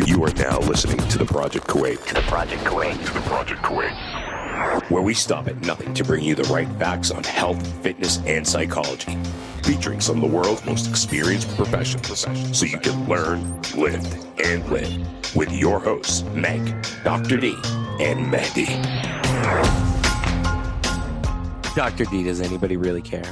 You are now listening to the Project Kuwait. Where we stop at nothing to bring you the right facts on health, fitness, and psychology. Featuring some of the world's most experienced professionals. So you can learn, live, and live. With your hosts, Meg, Dr.D and Mahdi. Dr.D, does anybody really care?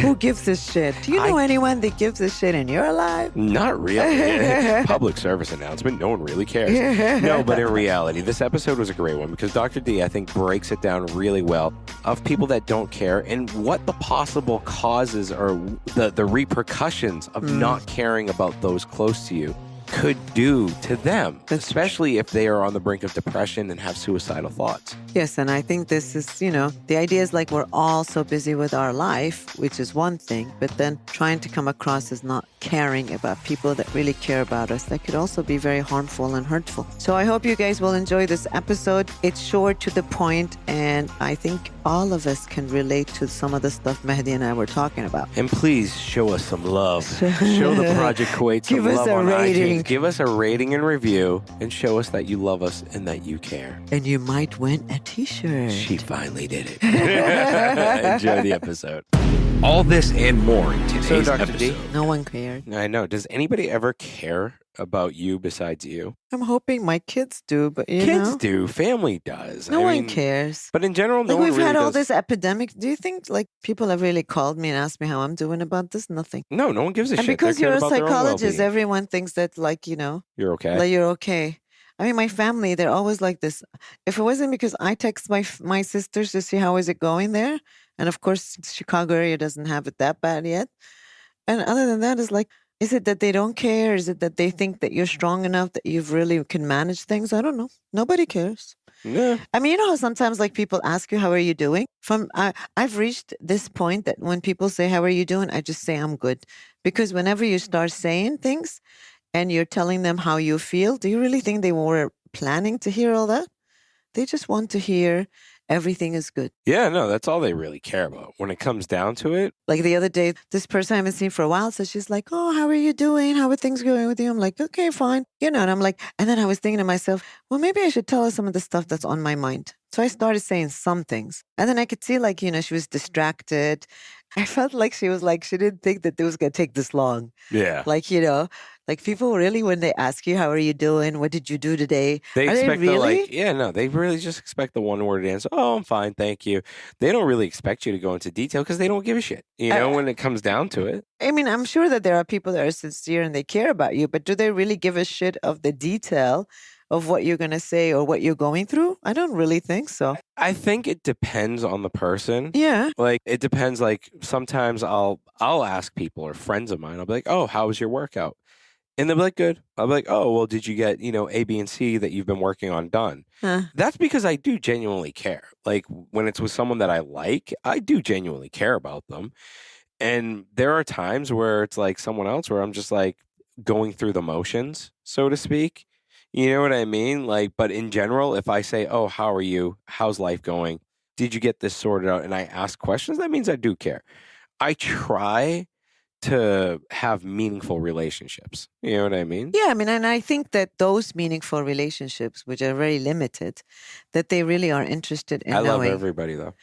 Who gives a shit? Do you know anyone that gives a shit in your life? Not really. Public service announcement. No one really cares. No, but in reality, this episode was a great one because Dr. D, I think, breaks it down really well of people that don't care and what the possible causes or the repercussions of not caring about those close to you could do to them, especially if they are on the brink of depression and have suicidal thoughts. Yes, and I think this is, the idea is like we're all so busy with our life, which is one thing, but then trying to come across as not caring about people that really care about us, that could also be very harmful and hurtful. So I hope you guys will enjoy this episode. It's short, to the point, and I think all of us can relate to some of the stuff Mahdi and I were talking about. And please show us some love. Show the Project Kuwait some love on iTunes. Give us a rating and review and show us that you love us and that you care. And you might win a t-shirt. She finally did it. Enjoy the episode. All this and more in today's episode. No one cared. I know. Does anybody ever care about you besides you? I'm hoping my kids do, but kids do. Family does. No one cares. But in general, no one we've really had all does. this epidemic. Do you think people have really called me and asked me how I'm doing about this? Nothing. No one gives a and shit. Because They're you're a caring about their own psychologist, well-being. everyone thinks that You're okay. like you're okay. I mean, my family, they're always like this. If it wasn't because I text my sisters to see how is it going there, and of course, Chicago area doesn't have it that bad yet. And other than that, it's like, is it that they don't care? Is it that they think that you're strong enough that you really can manage things? I don't know. Nobody cares. Yeah. I mean, you know how sometimes people ask you, how are you doing? I've reached this point that when people say, how are you doing? I just say, I'm good. Because whenever you start saying things and you're telling them how you feel, do you really think they were planning to hear all that? They just want to hear everything is good. Yeah, no, that's all they really care about. When it comes down to it. Like the other day, this person I haven't seen for a while, so she's like, oh, how are you doing? How are things going with you? I'm like, okay, fine. And I'm like, and then I was thinking to myself, well, maybe I should tell her some of the stuff that's on my mind. So I started saying some things. And then I could see she was distracted. I felt like she was she didn't think that it was going to take this long. Yeah. People really, when they ask you, how are you doing? What did you do today? They expect really? they really just expect the one word answer. Oh, I'm fine. Thank you. They don't really expect you to go into detail because they don't give a shit, when it comes down to it. I mean, I'm sure that there are people that are sincere and they care about you, but do they really give a shit of the detail of what you're going to say or what you're going through? I don't really think so. I think it depends on the person. Yeah. It depends. Sometimes I'll ask people or friends of mine, I'll be like, oh, how was your workout? And they'll be like, good. I'll be like, oh, well, did you get, A, B, and C that you've been working on done? That's because I do genuinely care. When it's with someone that I like, I do genuinely care about them. And there are times where it's like someone else where I'm just going through the motions, so to speak. You know what I mean? But in general, if I say, oh, how are you? How's life going? Did you get this sorted out? And I ask questions, that means I do care. I try to have meaningful relationships. You know what I mean? Yeah, I mean, and I think that those meaningful relationships, which are very limited, that they really are interested in knowing. I love everybody, though.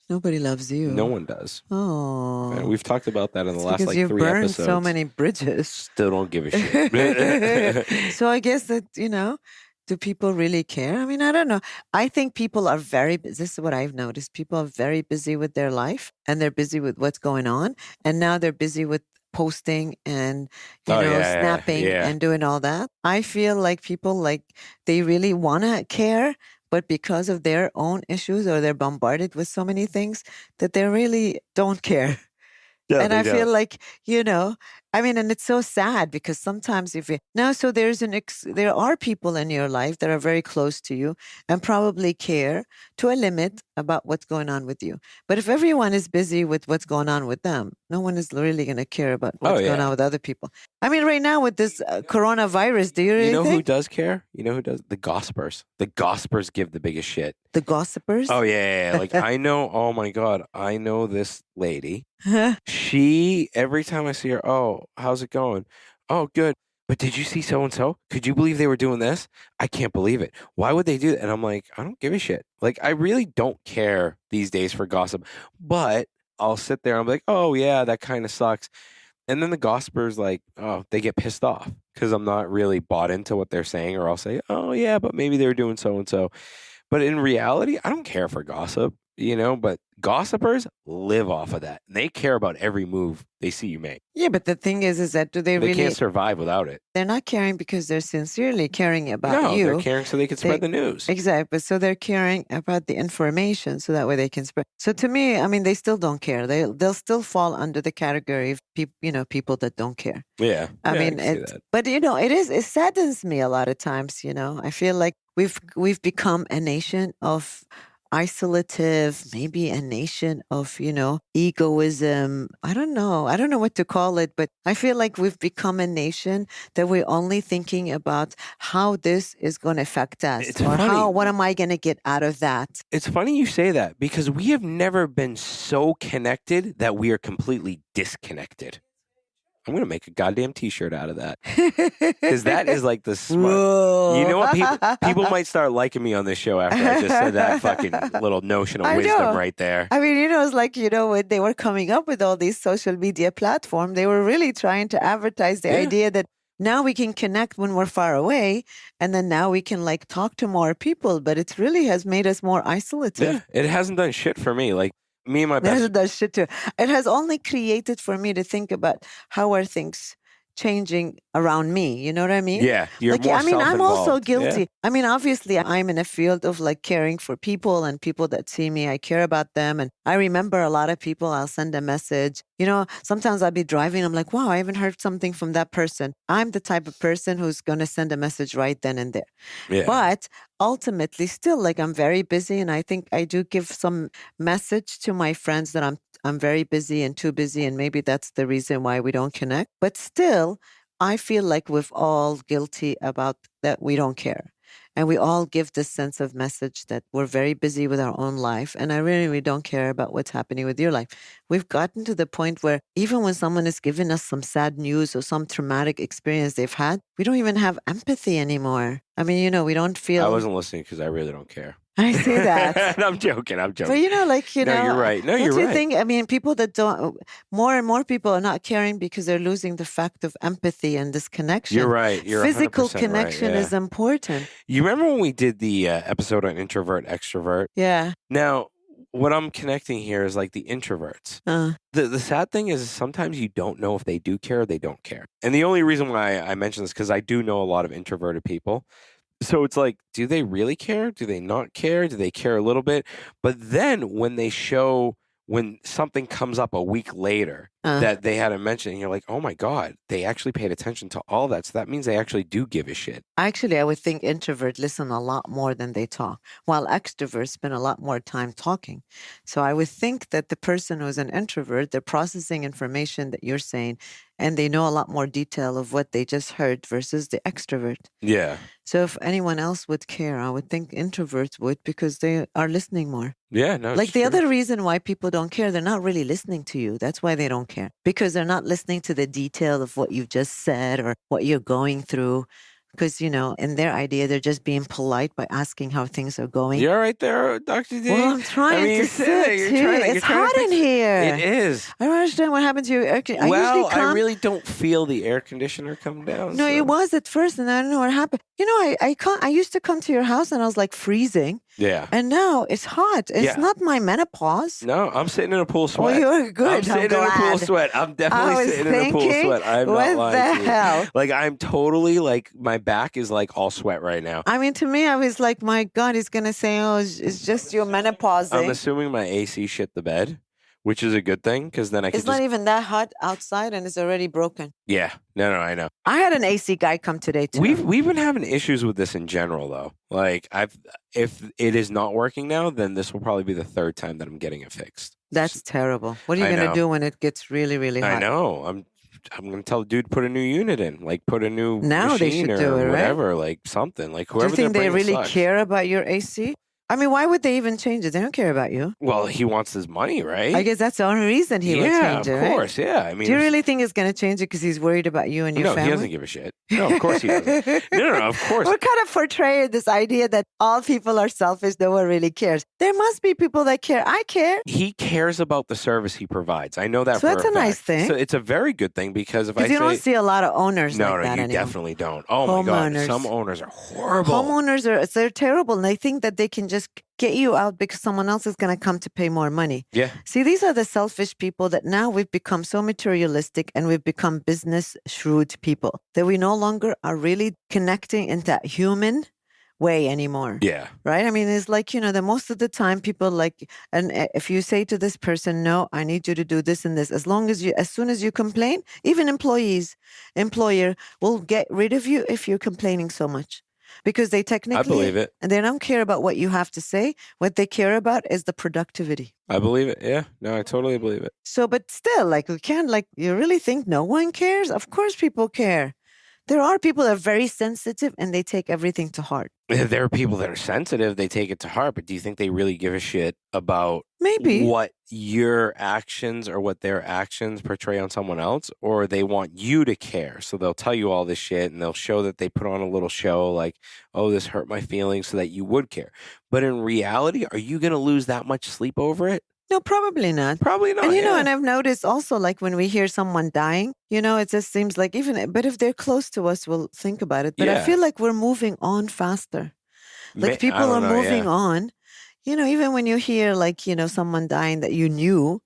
Nobody loves you. No one does. Oh. And we've talked about that in the last 3 episodes. Because you've burned so many bridges. Still don't give a shit. So I guess that, do people really care? I mean, I don't know. I think people are this is what I've noticed. People are very busy with their life and they're busy with what's going on. And now they're busy with posting and, snapping and doing all that. I feel like people, they really want to care, but because of their own issues or they're bombarded with so many things that they really don't care. Yeah, and I feel like, and it's so sad because sometimes there are people in your life that are very close to you and probably care to a limit about what's going on with you. But if everyone is busy with what's going on with them, no one is really going to care about what's going on with other people. I mean, right now with this coronavirus, do you really think? Who does care? You know who does? The gossipers. The gossipers give the biggest shit. The gossipers? Oh, yeah. I know, oh my God, I know this lady. She, every time I see her, oh, how's it going? Oh, good. but did you see so and so? Could you believe they were doing this? I can't believe it. Why would they do that? And I'm like, I don't give a shit. Like, I really don't care these days for gossip, but I'll sit there and I'm like, oh yeah, that kind of sucks. And then the gossipers, like, oh, they get pissed off because I'm not really bought into what they're saying, or I'll say, oh yeah, but maybe they were doing so and so. But in reality, I don't care for gossip, but gossipers live off of that. They care about every move they see you make. Yeah, but the thing is that do they really? Can't survive without it. They're not caring because they're sincerely caring about you. No, they're caring so they can spread the news. Exactly. So they're caring about the information so that way they can spread. So to me, I mean, they still don't care. They'll still fall under the category of people that don't care. Yeah. I mean, but it saddens me a lot of times. I feel like we've become a nation of isolative, maybe a nation of, egoism. I don't know what to call it, but I feel like we've become a nation that we're only thinking about how this is going to affect us. It's or funny. what am I going to get out of that? It's funny you say that because we have never been so connected that we are completely disconnected. I'm going to make a goddamn t-shirt out of that. Because that is like the smart. Whoa. You know what? People might start liking me on this show after I just said that fucking little notion of wisdom right there. I mean, it's like, when they were coming up with all these social media platforms, they were really trying to advertise the idea that now we can connect when we're far away, and then now we can like talk to more people, but it really has made us more isolated. Yeah, it hasn't done shit for me. Like, me and my best. It does shit too. It has only created for me to think about how are things changing around me. You know what I mean? Yeah, you're more self-involved. I'm also guilty. Yeah. I mean, obviously, I'm in a field of like caring for people and people that see me. I care about them, and I remember a lot of people. I'll send a message. Sometimes I'll be driving. I'm like, wow, I haven't heard something from that person. I'm the type of person who's going to send a message right then and there. Yeah. But ultimately, still, like I'm very busy, and I think I do give some message to my friends that I'm very busy and too busy, and maybe that's the reason why we don't connect. But still, I feel like we're all guilty about that we don't care. And we all give this sense of message that we're very busy with our own life. And I really don't care about what's happening with your life. We've gotten to the point where even when someone is giving us some sad news or some traumatic experience they've had, we don't even have empathy anymore. I mean, we don't feel... I wasn't listening because I really don't care. I see that. I'm joking. But no, you're right. No, you're right. Think, I mean, people that don't, more and more people are not caring because they're losing the fact of empathy and this connection. You're right. You're Physical connection is important. You remember when we did the episode on introvert, extrovert? Yeah. Now, what I'm connecting here is like the introverts. The sad thing is sometimes you don't know if they do care or they don't care. And the only reason why I mention this because I do know a lot of introverted people. So it's like, do they really care? Do they not care? Do they care a little bit? But then when something comes up a week later that they hadn't mentioned, you're like, oh my God, they actually paid attention to all that. So that means they actually do give a shit. Actually, I would think introverts listen a lot more than they talk, while extroverts spend a lot more time talking. So I would think that the person who's an introvert, they're processing information that you're saying, and they know a lot more detail of what they just heard versus the extrovert. Yeah. So if anyone else would care, I would think introverts would because they are listening more. Yeah, no. Like the other reason why people don't care, they're not really listening to you. That's why they don't care. Because they're not listening to the detail of what you've just said or what you're going through. Because, in their idea, they're just being polite by asking how things are going. You're right there, Dr.D. Well, I'm trying to sit. It's hot in here. It is. I don't understand what happened to you. I really don't feel the air conditioner come down. No, it was at first, and I don't know what happened. I used to come to your house, and I was like freezing. Yeah. And now it's hot. It's not my menopause. No, I'm sitting in a pool sweat. Oh, you're good. I'm sitting in a pool sweat. I'm definitely sitting in a pool sweat. I'm not lying. What the hell? Like, I'm totally, like, my back is, like, all sweat right now. I mean, to me, I was like, my God, he's going to say, oh, it's just your menopause. I'm assuming my AC shit the bed, which is a good thing, because then I can It's not even that hot outside, and it's already broken. Yeah. No, I know. I had an AC guy come today, too. We've been having issues with this in general, though. Like, if it is not working now, then this will probably be the third time that I'm getting it fixed. That's terrible. What are you going to do when it gets really, really hot? I know. I'm going to tell the dude put a new unit in, like put a new now machine they should or do it, whatever, right? like something. Like Do whoever. you think they really sucks. care about your AC? I mean, why would they even change it? They don't care about you. Well, he wants his money, right? I guess that's the only reason he would change it, of right? course. Yeah, I mean, Do you really think it's going to change it because he's worried about you and your no, family? he doesn't give a shit. No, of course he doesn't. No, of course. We're kind of portraying this idea that all people are selfish. No one really cares. There must be people that care. I care. He cares about the service he provides. I know that. So for that's a fact. nice thing. So it's a very good thing because if I Because you say, don't see a lot of owners no, like that you anymore. definitely don't. Oh my God, some owners are horrible. Homeowners they're terrible, and they think that they can just get you out because someone else is going to come to pay more money. Yeah. See, these are the selfish people that now we've become so materialistic and we've become business shrewd people that we no longer are really connecting in that human way anymore. Yeah. Right? I mean, it's like, the most of the time people like, and if you say to this person, no, I need you to do this and this, as soon as you complain, even employer will get rid of you if you're complaining so much. Because they technically, I believe it. And they don't care about what you have to say. What they care about is the productivity. I believe it. Yeah. No, I totally believe it. So, but still, you really think no one cares? Of course people care. There are people that are very sensitive and they take everything to heart. There are people that are sensitive, they take it to heart, but do you think they really give a shit about maybe what your actions or what their actions portray on someone else? Or they want you to care? So they'll tell you all this shit and they'll show that they put on a little show like, oh, this hurt my feelings so that you would care. But in reality, are you going to lose that much sleep over it? No, probably not. Probably not. And yeah. and I've noticed also, like when we hear someone dying, it just seems like but if they're close to us, we'll think about it. But I feel like we're moving on faster. Like people are moving on. Even when you hear someone dying that you knew,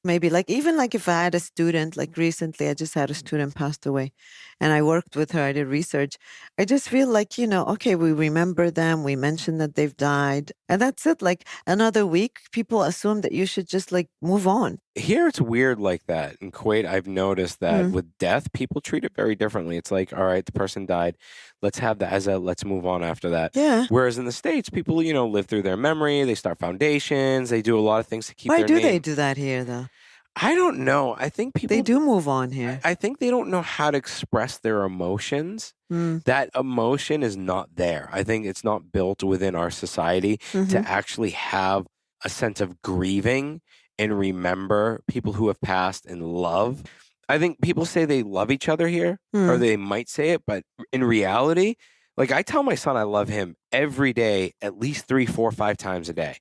maybe even if I had a student, like recently I just had a student passed away and I worked with her, I did research. I just feel like, okay, we remember them, we mentioned that they've died, and that's it. Like another week, people assume that you should just move on. Here it's weird like that. In Kuwait, I've noticed that with death, people treat it very differently. It's like, all right, the person died. Let's have that as let's move on after that. Yeah. Whereas in the States, people, live through their memory. They start foundations. They do a lot of things to keep Why their do name. they do that here, though? I don't know. I think people... They do move on here. I think they don't know how to express their emotions. That emotion is not there. I think it's not built within our society to actually have a sense of grieving and remember people who have passed and love. I think people say they love each other here, or they might say it, but in reality, I tell my son I love him every day, at least 3, 4, 5 times a day.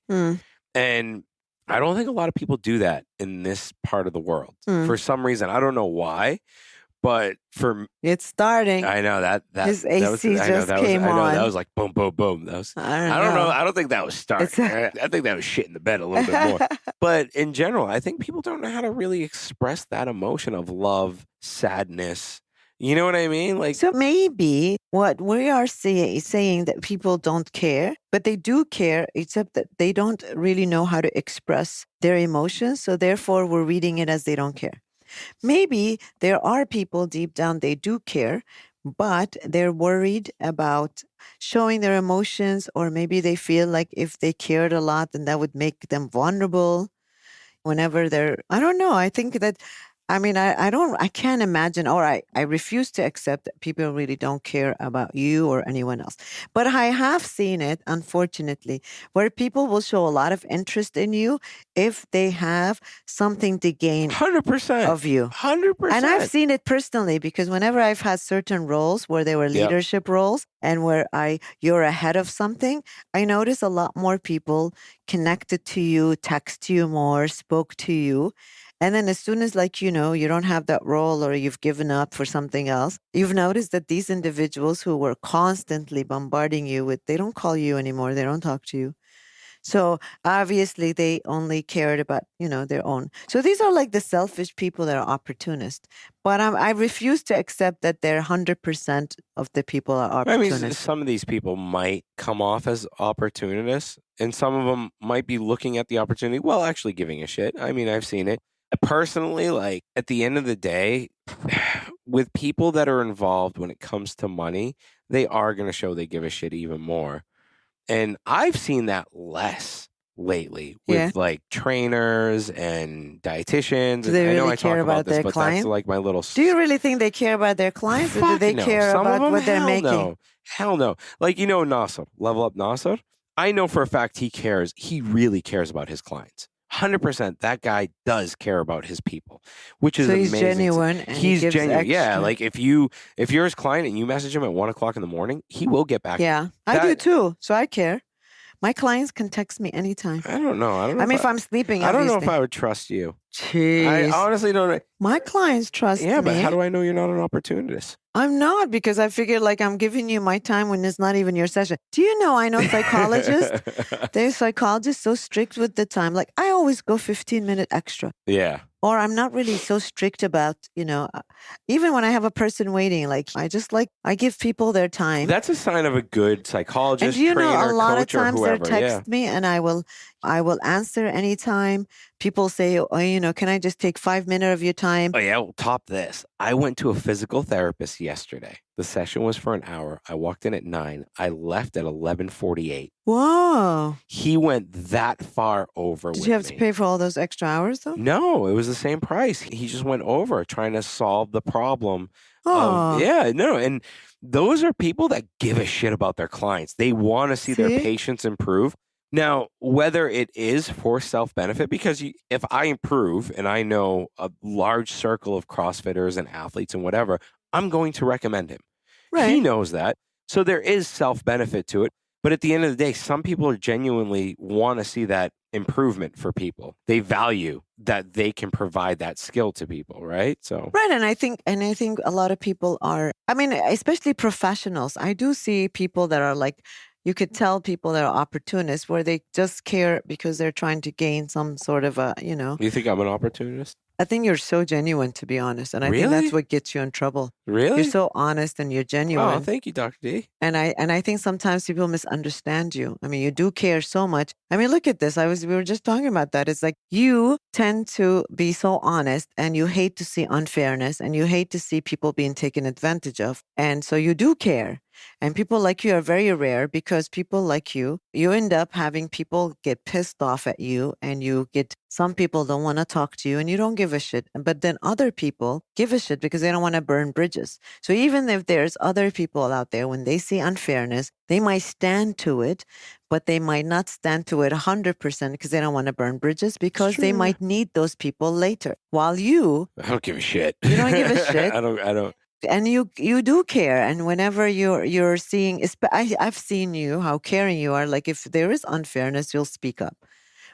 And I don't think a lot of people do that in this part of the world for some reason. I don't know why, but it's starting. I know that his AC just came on. I know that was like boom, boom, boom. That was. I don't know. I don't think that was starting. I think that was shit in the bed a little bit more. But in general, I think people don't know how to really express that emotion of love, sadness. You know what I mean? So maybe what we are saying that people don't care, but they do care, except that they don't really know how to express their emotions. So therefore, we're reading it as they don't care. Maybe there are people deep down, they do care, but they're worried about showing their emotions, or maybe they feel like if they cared a lot, then that would make them vulnerable whenever I don't know. I think that, I can't imagine, or I refuse to accept that people really don't care about you or anyone else. But I have seen it, unfortunately, where people will show a lot of interest in you if they have something to gain 100% of you. 100%. And I've seen it personally, because whenever I've had certain roles where they were leadership roles and where you're ahead of something, I notice a lot more people connected to you, text you more, spoke to you. And then as soon as you don't have that role, or you've given up for something else, you've noticed that these individuals who were constantly bombarding you they don't call you anymore. They don't talk to you. So obviously they only cared about, their own. So these are the selfish people that are opportunists. But I refuse to accept that they're 100% of the people are opportunists. Some of these people might come off as opportunists, and some of them might be looking at the opportunity while actually giving a shit. I've seen it. Personally, at the end of the day, with people that are involved when it comes to money, they are going to show they give a shit even more. And I've seen that less lately with trainers and dietitians. Do they really I know I care talk about this, their but client? that's my little... Do you really think they care about their clients, or do they care about what they're making? Hell no. Nasser, Level Up Nasser. I know for a fact he cares. He really cares about his clients. 100%. That guy does care about his people, which is So he's amazing. genuine and he He's gives genuine. Yeah. extra. Like if you're his client and you message him at 1:00 in the morning, he will get back. Yeah, I do too. So I care. My clients can text me anytime. I don't know. I mean, if I'm sleeping, I don't know obviously. if I would trust you. Jeez. I honestly don't. My clients trust me. Yeah, but how do I know you're not an opportunist? I'm not, because I figure like I'm giving you my time when it's not even your session. Do you know, I know psychologists, they're psychologists so strict with the time. Like I always go 15-minute extra. Yeah. Or I'm not really so strict about, even when I have a person waiting, like I give people their time. That's a sign of a good psychologist, and do you trainer, know, a lot of coach, or times whoever. they text me and I will answer anytime. People say, oh, can I just take 5 minutes of your time? Oh yeah, we'll top this. I went to a physical therapist yesterday. The session was for an hour. I walked in at 9. I left at 11:48. Whoa. He went that far over. Did you have to pay for all those extra hours though? No, it was the same price. He just went over trying to solve the problem. Oh. And those are people that give a shit about their clients. They want to see their patients improve. Now, whether it is for self-benefit, because if I improve and I know a large circle of CrossFitters and athletes and whatever, I'm going to recommend him. Right. He knows that. So there is self-benefit to it. But at the end of the day, some people genuinely want to see that improvement for people. They value that they can provide that skill to people, right? So right, and I think a lot of people are. I mean, especially professionals. I do see people that are like, you could tell people that are opportunists, where they just care because they're trying to gain some sort of a, You think I'm an opportunist? I think you're so genuine, to be honest. And I think that's what gets you in trouble. Really? You're so honest and you're genuine. Oh, thank you, Dr. D. And I think sometimes people misunderstand you. I mean, you do care so much. I mean, look at this. We were just talking about that. It's like you tend to be so honest and you hate to see unfairness and you hate to see people being taken advantage of. And so you do care. And people like you are very rare, because people like you end up having people get pissed off at you, and some people don't want to talk to you and you don't give a shit. But then other people give a shit because they don't want to burn bridges. So even if there's other people out there, when they see unfairness, they might stand to it, but they might not stand to it 100% because they don't want to burn bridges, because they might need those people later. While I don't give a shit. You don't give a shit. I don't. And you do care. And whenever you're seeing, I've seen you, how caring you are. Like if there is unfairness, you'll speak up.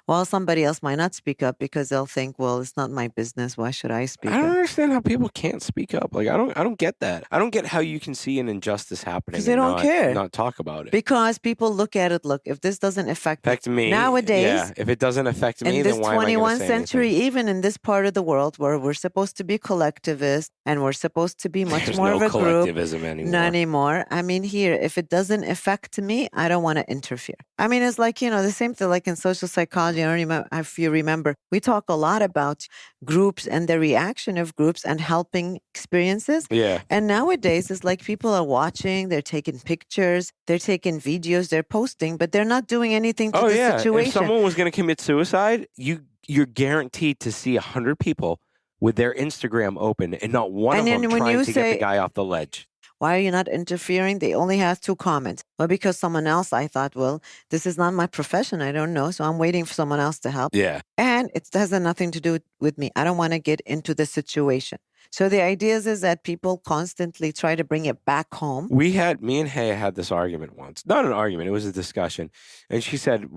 While somebody else might not speak up because they'll think, well, it's not my business. Why should I speak up? I don't understand how people can't speak up. Like I don't get that. I don't get how you can see an injustice happening because they don't care, not talk about it. Because people look at it. Look, if this doesn't affect me nowadays, if it doesn't affect me, in this then why 21st century, even in this part of the world where we're supposed to be collectivist and we're supposed to be much more of a group, collectivism anymore. Not anymore. I mean, here, if it doesn't affect me, I don't want to interfere. I mean, it's like the same thing. Like in social psychology, if you remember, we talk a lot about groups and the reaction of groups and helping experiences. Yeah. And nowadays, it's like people are watching, they're taking pictures, they're taking videos, they're posting, but they're not doing anything to the situation. If someone was going to commit suicide, you're guaranteed to see 100 people with their Instagram open and not one of them trying to get the guy off the ledge. Why are you not interfering? They only have 2 comments. Well, because someone else, I thought, well, this is not my profession. I don't know. So I'm waiting for someone else to help. Yeah. And it has nothing to do with me. I don't want to get into the situation. So the idea is that people constantly try to bring it back home. Me and Haya had this argument once. Not an argument. It was a discussion. And she said,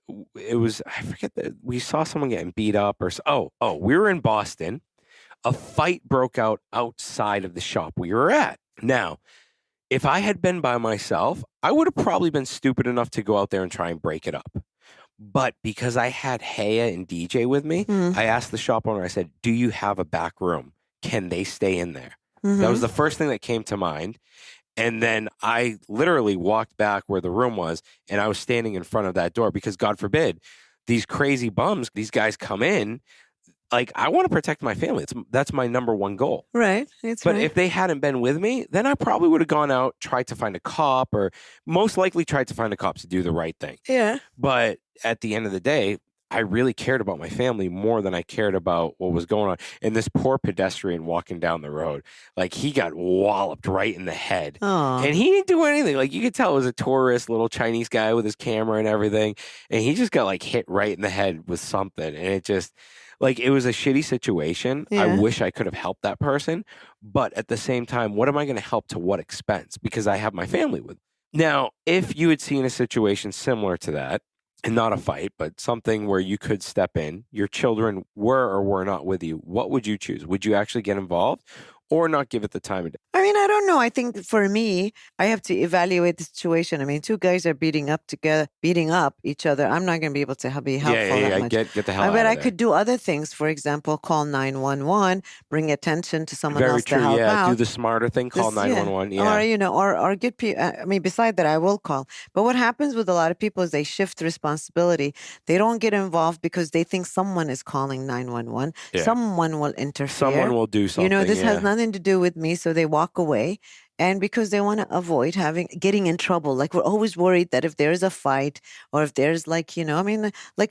I forget that we saw someone getting beat up we were in Boston. A fight broke out outside of the shop we were at. Now, if I had been by myself, I would have probably been stupid enough to go out there and try and break it up. But because I had Haya and DJ with me, I asked the shop owner, I said, do you have a back room? Can they stay in there? Mm-hmm. That was the first thing that came to mind. And then I literally walked back where the room was, and I was standing in front of that door because, God forbid, these crazy bums, these guys come in. Like, I want to protect my family. That's my number one goal. Right. But if they hadn't been with me, then I probably would have gone out, tried to find a cop, or most likely tried to find a cop to do the right thing. Yeah. But at the end of the day, I really cared about my family more than I cared about what was going on. And this poor pedestrian walking down the road, like he got walloped right in the head. Oh, And he didn't do anything. Like you could tell it was a tourist, little Chinese guy with his camera and everything. And he just got like hit right in the head with something. And it just, like, it was a shitty situation. I yeah. wish I could have helped that person. But at the same time, what am I going to help to what expense? Because I have my family with me. Now, if you had seen a situation similar to that, and not a fight, but something where you could step in, your children were or were not with you, what would you choose? Would you actually get involved or not give it the time of day? I mean, I don't know. I think for me, I have to evaluate the situation. I mean, two guys are beating up each other. I'm not going to be able to be helpful that much. Get the hell out I bet of I there. could do other things. For example, call 911, bring attention to someone Very else true. to help out. Do the smarter thing. Call 911. Yeah. Or, or get people. I mean, beside that, I will call. But what happens with a lot of people is they shift responsibility. They don't get involved because they think someone is calling 911. Yeah. Someone will interfere. Someone will do something. This has nothing to do with me. So they walk away. And because they want to avoid getting in trouble. Like we're always worried that if there's a fight or if there's like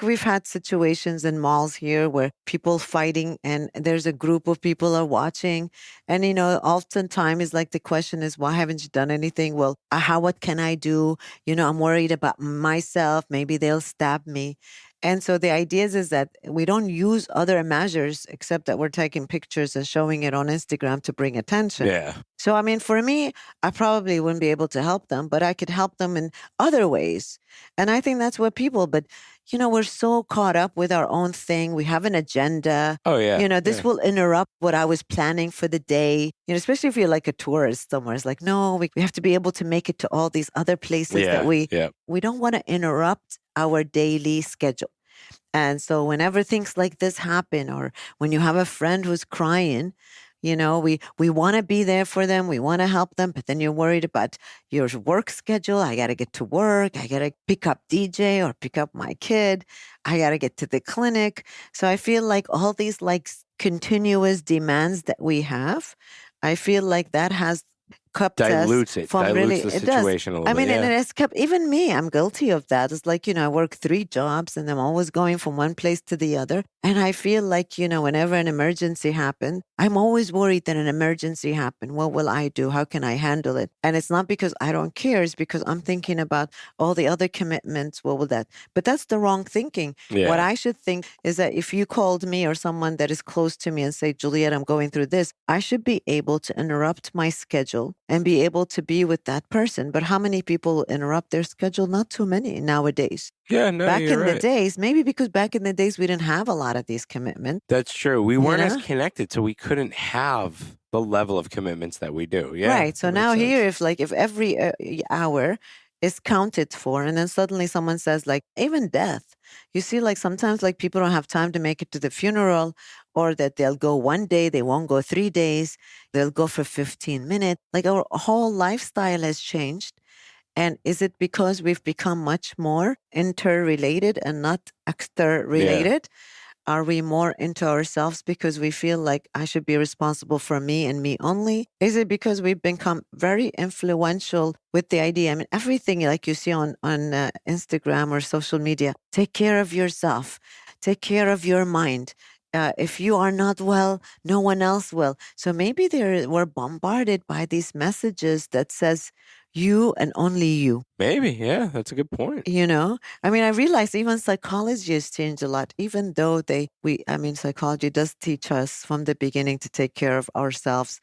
we've had situations in malls here where people fighting and there's a group of people are watching. And, oftentimes is like the question is, why haven't you done anything? Well, what can I do? I'm worried about myself. Maybe they'll stab me. And so the idea is that we don't use other measures except that we're taking pictures and showing it on Instagram to bring attention. Yeah. So, I mean, for me, I probably wouldn't be able to help them, but I could help them in other ways. And I think that's what but we're so caught up with our own thing. We have an agenda. Oh, yeah. This will interrupt what I was planning for the day. Especially if you're like a tourist somewhere. It's like, no, we have to be able to make it to all these other places that we don't want to interrupt our daily schedule. And so whenever things like this happen, or when you have a friend who's crying, we want to be there for them. We want to help them. But then you're worried about your work schedule. I got to get to work. I got to pick up DJ or pick up my kid. I got to get to the clinic. So I feel like all these like continuous demands that we have, I feel like that has kept dilutes us from the situation a little bit. I mean, and it's kept, even me, I'm guilty of that. It's like, I work 3 jobs and I'm always going from one place to the other. And I feel like, whenever an emergency happens, I'm always worried that an emergency happened. What will I do? How can I handle it? And it's not because I don't care. It's because I'm thinking about all the other commitments. What will that? But that's the wrong thinking. Yeah. What I should think is that if you called me or someone that is close to me and say, Juliet, I'm going through this, I should be able to interrupt my schedule and be able to be with that person. But how many people interrupt their schedule? Not too many nowadays. Yeah, no, back you're in right. the days, maybe because back in the days we didn't have a lot of these commitments. That's true. We weren't as connected, so we couldn't have the level of commitments that we do. Yeah. Right. So now here, if every hour is counted for, and then suddenly someone says like, even death, you see, like sometimes like people don't have time to make it to the funeral, or that they'll go one day, they won't go 3 days, they'll go for 15 minutes. Like our whole lifestyle has changed. And is it because we've become much more interrelated and not extra-related? Are we more into ourselves because we feel like I should be responsible for me and me only? Is it because we've become very influential with the idea? I mean, everything like you see on Instagram or social media, take care of yourself, take care of your mind. If you are not well, no one else will. So maybe we're bombarded by these messages that says, you and only you. Maybe, yeah, that's a good point. I mean, I realize even psychology has changed a lot, even though psychology does teach us from the beginning to take care of ourselves.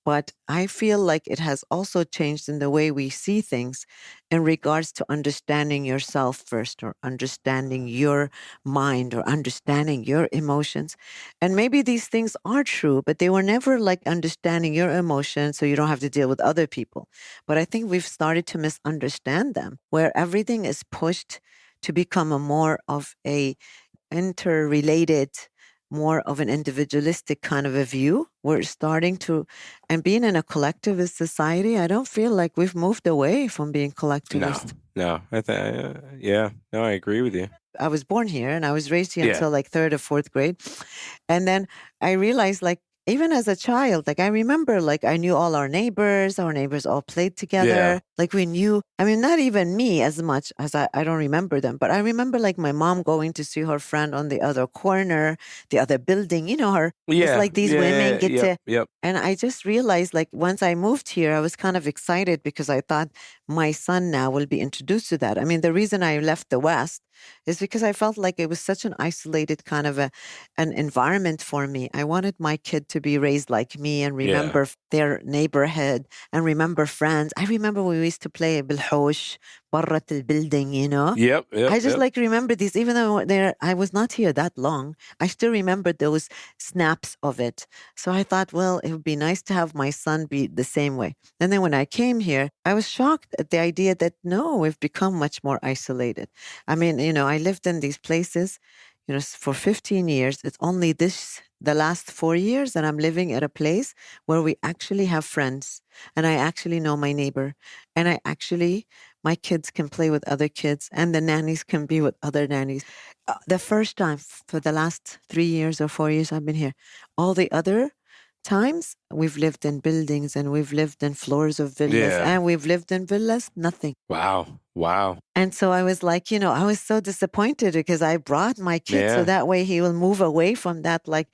But I feel like it has also changed in the way we see things in regards to understanding yourself first, or understanding your mind, or understanding your emotions. And maybe these things are true, but they were never like understanding your emotions so you don't have to deal with other people. But I think we've started to misunderstand them, where everything is pushed to become a more of a interrelated, more of an individualistic kind of a view. We're starting to, and being in a collectivist society, I don't feel like we've moved away from being collectivist. No, I agree with you. I was born here and I was raised here until like 3rd or 4th grade. And then I realized like even as a child, like I remember, like I knew all our neighbors all played together. Yeah. Like we knew, I mean, not even me as much as I don't remember them, but I remember like my mom going to see her friend on the other corner, the other building, you know, her, it's Yeah. like these Yeah, women yeah, get yep, to, yep. and I just realized like once I moved here, I was kind of excited because I thought my son now will be introduced to that. I mean, the reason I left the West is because I felt like it was such an isolated kind of an environment for me. I wanted my kid to be raised like me and Yeah. remember their neighborhood and remember friends. I remember we used to play بالحوش برة الbuilding, you know? Yep, yep, I just yep. like remember these, even though I was not here that long, I still remember those snaps of it. So I thought, well, it would be nice to have my son be the same way. And then when I came here, I was shocked at the idea that no, we've become much more isolated. I mean, you know, I lived in these places, you know, for 15 years. It's only the last 4 years that I'm living at a place where we actually have friends and I actually know my neighbor and my kids can play with other kids and the nannies can be with other nannies. The first time for the last 3 years or 4 years I've been here, all the other times we've lived in buildings and we've lived in floors of villas and we've lived in villas, nothing. Wow. Wow. And so I was like, you know, I was so disappointed because I brought my kid so Yeah. that way he will move away from that, like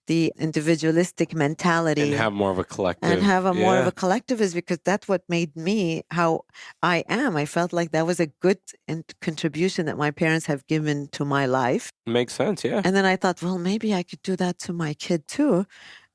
the individualistic mentality And have more of a collective. and have a more of Yeah. a collectivism, because that's what made me how I am. I felt like that was a good contribution that my parents have given to my life. Makes sense. Yeah. And then I thought, well, maybe I could do that to my kid too.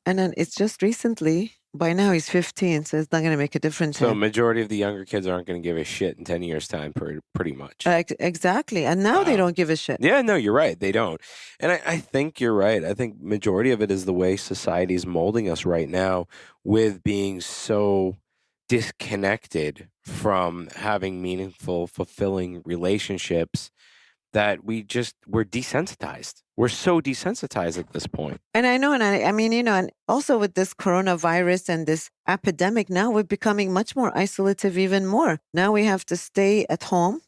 And then it's just recently, by now he's 15, so it's not going to make a difference. So majority of the younger kids aren't going to give a shit in 10 years' time, pretty much. Exactly. And now they don't give a shit. Yeah, no, you're right. They don't. And I think you're right. I think majority of it is the way society is molding us right now, with being so disconnected from having meaningful, fulfilling relationships, that we're desensitized. We're so desensitized at this point. And I know, and I mean, you know, and also with this coronavirus and this epidemic, now we're becoming much more isolative even more. Now we have to stay at home.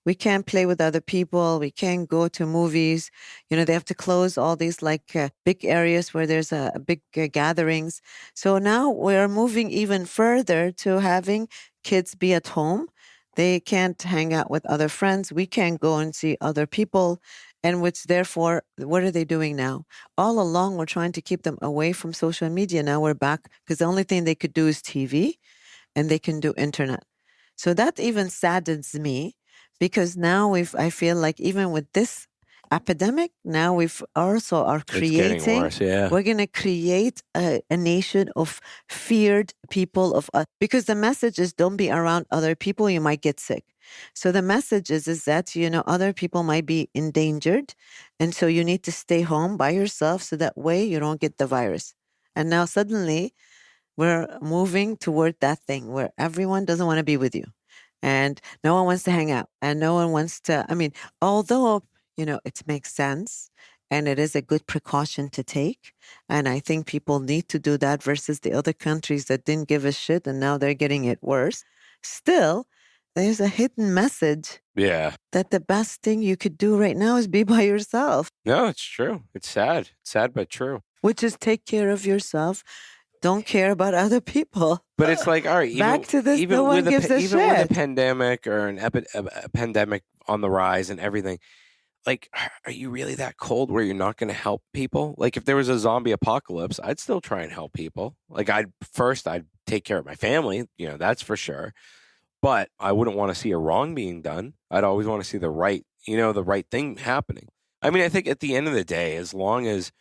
We can't play with other people. We can't go to movies. You know, they have to close all these like big areas where there's a big gatherings. So now we're moving even further to having kids be at home. They can't hang out with other friends. We can't go and see other people. And which therefore, what are they doing now? All along, we're trying to keep them away from social media. Now we're back because the only thing they could do is TV and they can do internet. So that even saddens me, because now I feel like even with this epidemic, now we've also are creating, it's getting worse, yeah. We're going to create a nation of feared people because the message is don't be around other people, you might get sick. So the message is that, you know, other people might be endangered. And so you need to stay home by yourself so that way you don't get the virus. And now suddenly we're moving toward that thing where everyone doesn't want to be with you and no one wants to hang out and no one wants to, I mean, although, you know, it makes sense and it is a good precaution to take. And I think people need to do that versus the other countries that didn't give a shit and now they're getting it worse. Still, there's a hidden message. Yeah. That the best thing you could do right now is be by yourself. No, it's true. It's sad. It's sad, but true. Which is take care of yourself. Don't care about other people. But it's like, all right, back to this, even no one with gives a even shit. with a pandemic or a pandemic on the rise and everything, like, are you really that cold where you're not going to help people? Like, if there was a zombie apocalypse, I'd still try and help people. Like, I'd take care of my family, you know, that's for sure. But I wouldn't want to see a wrong being done. I'd always want to see the right thing happening. I mean, I think at the end of the day, as long as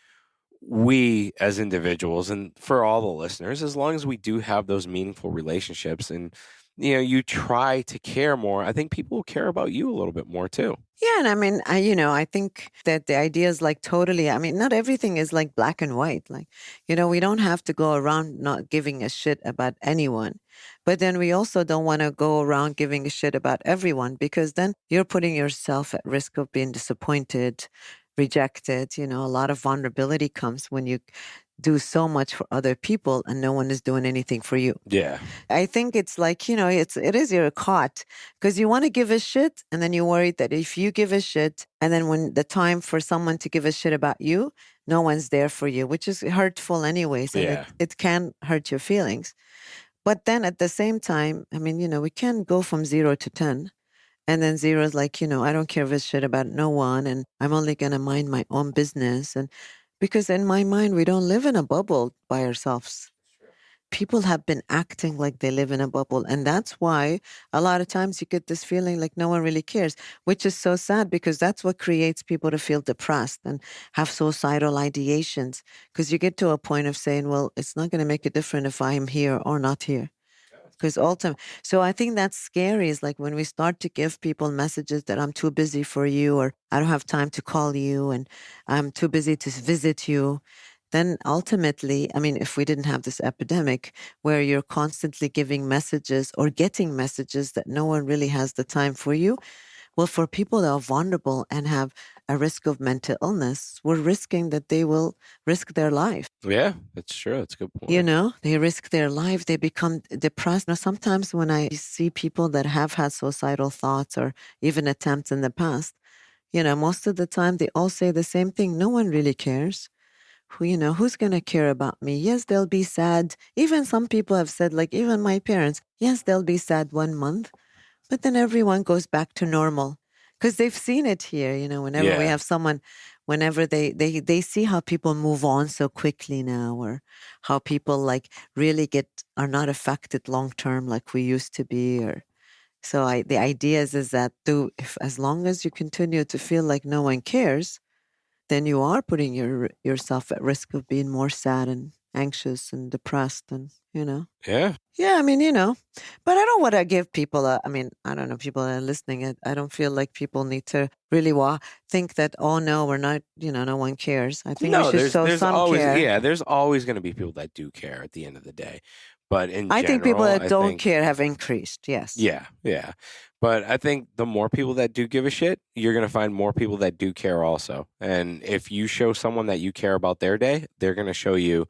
we as individuals, and for all the listeners, as long as we do have those meaningful relationships and, you know, you try to care more, I think people will care about you a little bit more too. Yeah. And I mean, I think that the idea is like totally, I mean, not everything is like black and white. Like, you know, we don't have to go around not giving a shit about anyone. But then we also don't want to go around giving a shit about everyone, because then you're putting yourself at risk of being disappointed, rejected. You know, a lot of vulnerability comes when you do so much for other people and no one is doing anything for you. Yeah. I think it's like, it is you're caught because you want to give a shit and then you're worried that if you give a shit and then when the time for someone to give a shit about you, no one's there for you, which is hurtful anyways. And Yeah. it can hurt your feelings. But then at the same time, I mean, we can go from 0 to 10. And then 0 is like, I don't care a shit about no one and I'm only going to mind my own business. And because in my mind, we don't live in a bubble by ourselves. People have been acting like they live in a bubble. And that's why a lot of times you get this feeling like no one really cares, which is so sad because that's what creates people to feel depressed and have suicidal ideations. Because you get to a point of saying, well, it's not going to make a difference if I'm here or not here. Because ultimately, so I think that's scary is like when we start to give people messages that I'm too busy for you or I don't have time to call you and I'm too busy to visit you. Then ultimately, I mean, if we didn't have this epidemic where you're constantly giving messages or getting messages that no one really has the time for you, well, for people that are vulnerable and have a risk of mental illness, we're risking that they will risk their life. Yeah, that's true. That's a good point. They risk their life. They become depressed. Now, sometimes when I see people that have had suicidal thoughts or even attempts in the past, most of the time they all say the same thing. No one really cares. Who's going to care about me? Yes, they'll be sad. Even some people have said, like even my parents, yes, they'll be sad 1 month, but then everyone goes back to normal because they've seen it here. Whenever we Yeah. have someone, whenever they see how people move on so quickly now, or how people like really are not affected long term like we used to be, or so the idea is that if as long as you continue to feel like no one cares, then you are putting yourself at risk of being more sad and anxious and depressed and Yeah. yeah, I mean, but I don't want to give people I don't know, people that are listening, I don't feel like people need to really think that, oh no, we're not, no one cares. I think we No, should there's show there's some always care. there's always going to be people that do care at the end of the day. But in I think people general, that I don't think care have increased, yes. yeah. But I think the more people that do give a shit, you're going to find more people that do care also. And if you show someone that you care about their day, they're going to show you,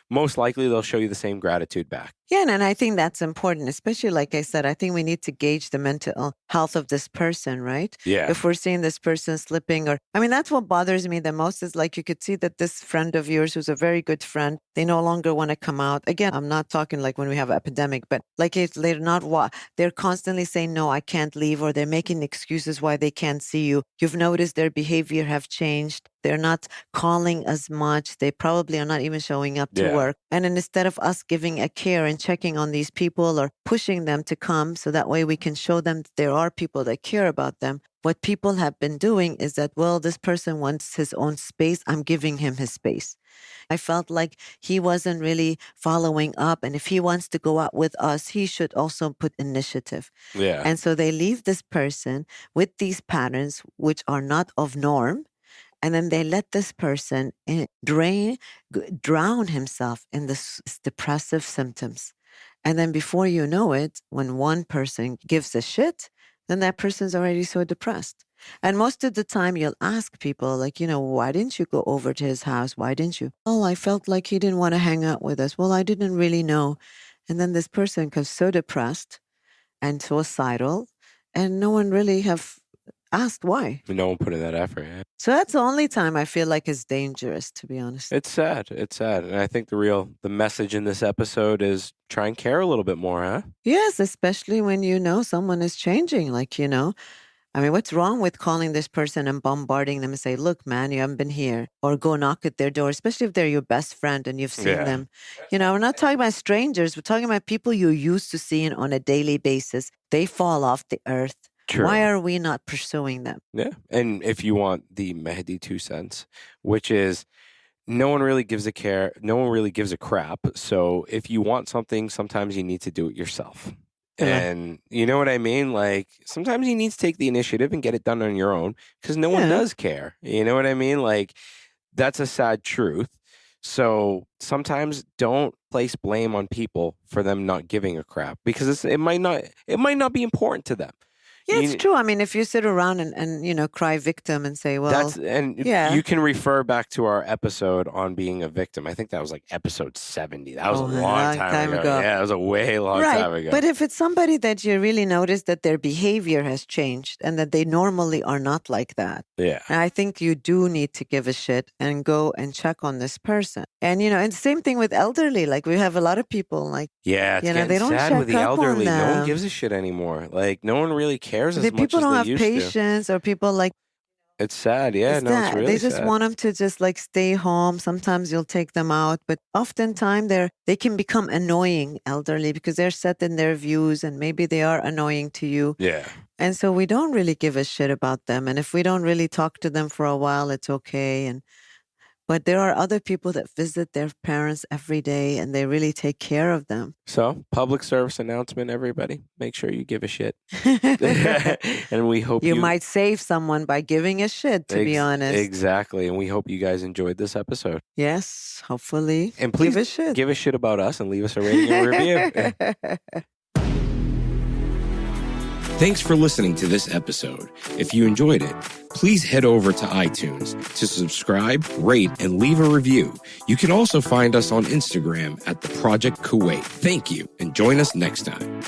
most likely they'll show you the same gratitude back. Yeah, and I think that's important, especially like I said, I think we need to gauge the mental health of this person, right? Yeah. If we're seeing this person slipping that's what bothers me the most is like you could see that this friend of yours who's a very good friend, they no longer want to come out. Again, I'm not talking like when we have an epidemic, but like if they're not they're constantly saying, no, I can't leave, or they're making excuses why they can't see you. You've noticed their behavior have changed. They're not calling as much. They probably are not even showing up to Yeah. work. And then instead of us giving a care and checking on these people or pushing them to come so that way we can show them that there are people that care about them, what people have been doing is that, well, this person wants his own space. I'm giving him his space. I felt like he wasn't really following up. And if he wants to go out with us, he should also put initiative. Yeah. And so they leave this person with these patterns, which are not of norm. And then they let this person drown himself in this depressive symptoms. And then before you know it, when one person gives a shit, then that person's already so depressed. And most of the time you'll ask people like, why didn't you go over to his house? Why didn't you? Oh, I felt like he didn't want to hang out with us. Well, I didn't really know. And then this person becomes so depressed and suicidal, and no one really have asked why. No one put in that effort. Yeah. So that's the only time I feel like it's dangerous, to be honest. It's sad. It's sad. And I think the message in this episode is try and care a little bit more, huh? Yes, especially when someone is changing. Like, I mean, what's wrong with calling this person and bombarding them and say, look, man, you haven't been here, or go knock at their door, especially if they're your best friend and you've seen them. We're not talking about strangers. We're talking about people you're used to seeing on a daily basis. They fall off the earth. True. Why are we not pursuing them? Yeah. And if you want the Mahdi 2 cents, which is no one really gives a care, no one really gives a crap. So if you want something, sometimes you need to do it yourself. Yeah. And you know what I mean? Like sometimes you need to take the initiative and get it done on your own because no one Yeah. does care. You know what I mean? Like that's a sad truth. So sometimes don't place blame on people for them not giving a crap because it might not be important to them. Yeah, it's true. I mean, if you sit around and cry victim and say, well, you can refer back to our episode on being a victim. I think that was like episode 70. That was a long time ago. Yeah, it was a way long time ago. But if it's somebody that you really notice that their behavior has changed and that they normally are not like that, I think you do need to give a shit and go and check on this person. And, and same thing with elderly. Like we have a lot of people like, it's they don't sad check with the up elderly. on them. No one gives a shit anymore. Like no one really cares as much as they used to. People don't have patience, or people like. It's sad. Yeah, it's really they just sad. want them to just like stay home. Sometimes you'll take them out, but oftentimes they can become annoying elderly because they're set in their views and maybe they are annoying to you. Yeah. And so we don't really give a shit about them. And if we don't really talk to them for a while, it's okay. But there are other people that visit their parents every day and they really take care of them. So, public service announcement, everybody. Make sure you give a shit. And we hope you might save someone by giving a shit, to be honest. Exactly. And we hope you guys enjoyed this episode. Yes, hopefully. And please give a shit about us and leave us a rating and review. Thanks for listening to this episode. If you enjoyed it, please head over to iTunes to subscribe, rate, and leave a review. You can also find us on Instagram at The Project Kuwait. Thank you, and join us next time.